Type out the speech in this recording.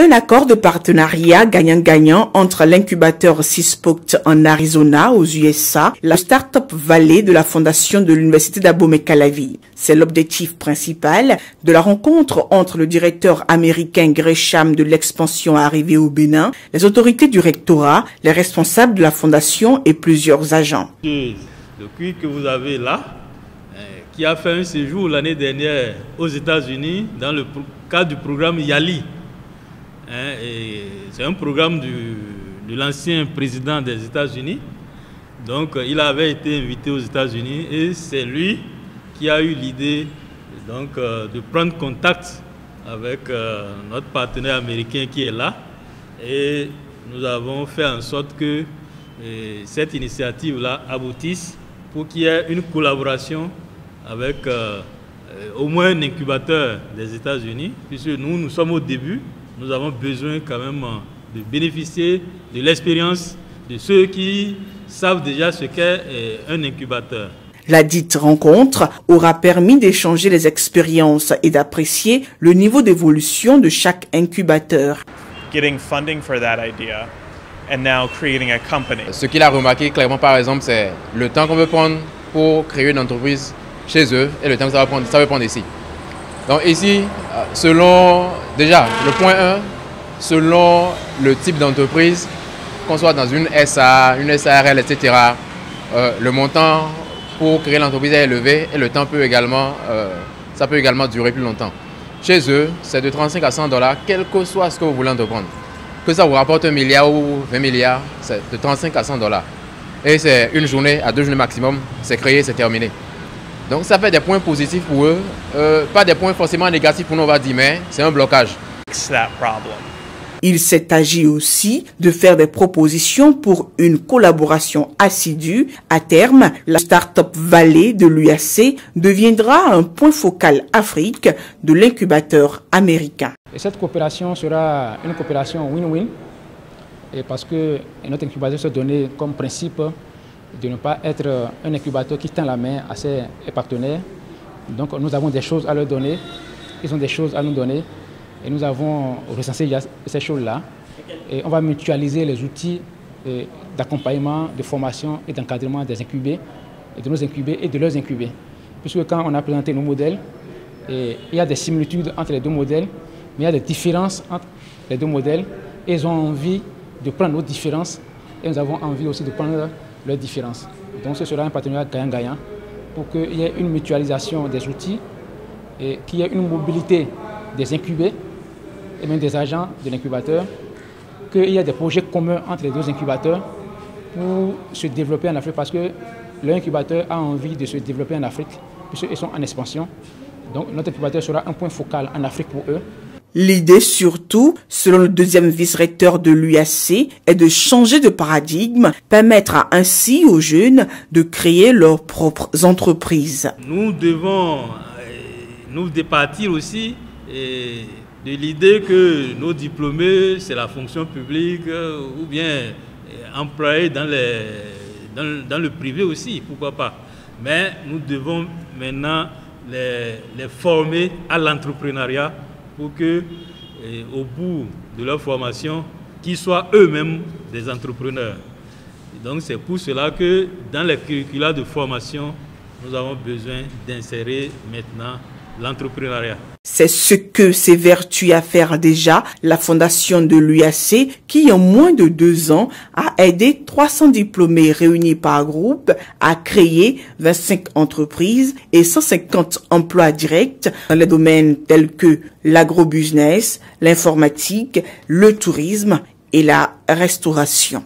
Un accord de partenariat gagnant-gagnant entre l'incubateur Seasport en Arizona aux USA, la Startup Valley de la fondation de l'Université d'Abomey-Calavi. C'est l'objectif principal de la rencontre entre le directeur américain Gresham de l'expansion arrivé au Bénin, les autorités du rectorat, les responsables de la fondation et plusieurs agents. Le QI que vous avez là, qui a fait un séjour l'année dernière aux États-Unis dans le cadre du programme YALI. C'est un programme de l'ancien président des États-Unis. Donc, il avait été invité aux États-Unis et c'est lui qui a eu l'idée de prendre contact avec notre partenaire américain qui est là. Et nous avons fait en sorte que cette initiative-là aboutisse pour qu'il y ait une collaboration avec au moins un incubateur des États-Unis, puisque nous sommes au début. Nous avons besoin quand même de bénéficier de l'expérience de ceux qui savent déjà ce qu'est un incubateur. La dite rencontre aura permis d'échanger les expériences et d'apprécier le niveau d'évolution de chaque incubateur. Getting funding for that idea and now creating a company. Ce qu'il a remarqué clairement par exemple, c'est le temps qu'on veut prendre pour créer une entreprise chez eux et le temps que ça va prendre ici. Donc ici, selon déjà le point 1, selon le type d'entreprise, qu'on soit dans une SA, une SARL, etc., le montant pour créer l'entreprise est élevé et le temps peut également, ça peut également durer plus longtemps. Chez eux, c'est de 35 à 100 $, quel que soit ce que vous voulez entreprendre. Que ça vous rapporte 1 milliard ou 20 milliards, c'est de 35 à 100 $. Et c'est une journée à 2 journées maximum, c'est créé, c'est terminé. Donc ça fait des points positifs pour eux, pas des points forcément négatifs pour nous, on va dire, mais c'est un blocage. Il s'est agi aussi de faire des propositions pour une collaboration assidue. À terme, la Startup Valley de l'UAC deviendra un point focal Afrique de l'incubateur américain. Et cette coopération sera une coopération win-win, parce que notre incubateur s'est donné comme principe de ne pas être un incubateur qui tend la main à ses partenaires. Donc nous avons des choses à leur donner, ils ont des choses à nous donner et nous avons recensé ces choses-là. Et on va mutualiser les outils d'accompagnement, de formation et d'encadrement des incubés, et de nos incubés et de leurs incubés. Puisque quand on a présenté nos modèles, il y a des similitudes entre les deux modèles, mais il y a des différences entre les deux modèles. Et ils ont envie de prendre nos différences et nous avons envie aussi de prendre leurs différences. Donc ce sera un partenariat gagnant-gagnant pour qu'il y ait une mutualisation des outils et qu'il y ait une mobilité des incubés et même des agents de l'incubateur, qu'il y ait des projets communs entre les deux incubateurs pour se développer en Afrique parce que l'incubateur a envie de se développer en Afrique puisqu'ils sont en expansion. Donc notre incubateur sera un point focal en Afrique pour eux. L'idée surtout, selon le deuxième vice-recteur de l'UAC, est de changer de paradigme, permettre ainsi aux jeunes de créer leurs propres entreprises. Nous devons nous départir aussi de l'idée que nos diplômés, c'est la fonction publique ou bien employés dans le privé aussi, pourquoi pas. Mais nous devons maintenant les former à l'entrepreneuriat pour que, au bout de leur formation, qu'ils soient eux-mêmes des entrepreneurs. Et donc c'est pour cela que dans les curricula de formation, nous avons besoin d'insérer maintenant l'entrepreneuriat. C'est ce que s'évertue à faire déjà la fondation de l'UAC qui, en moins de 2 ans, a aidé 300 diplômés réunis par groupe à créer 25 entreprises et 150 emplois directs dans les domaines tels que l'agrobusiness, l'informatique, le tourisme et la restauration.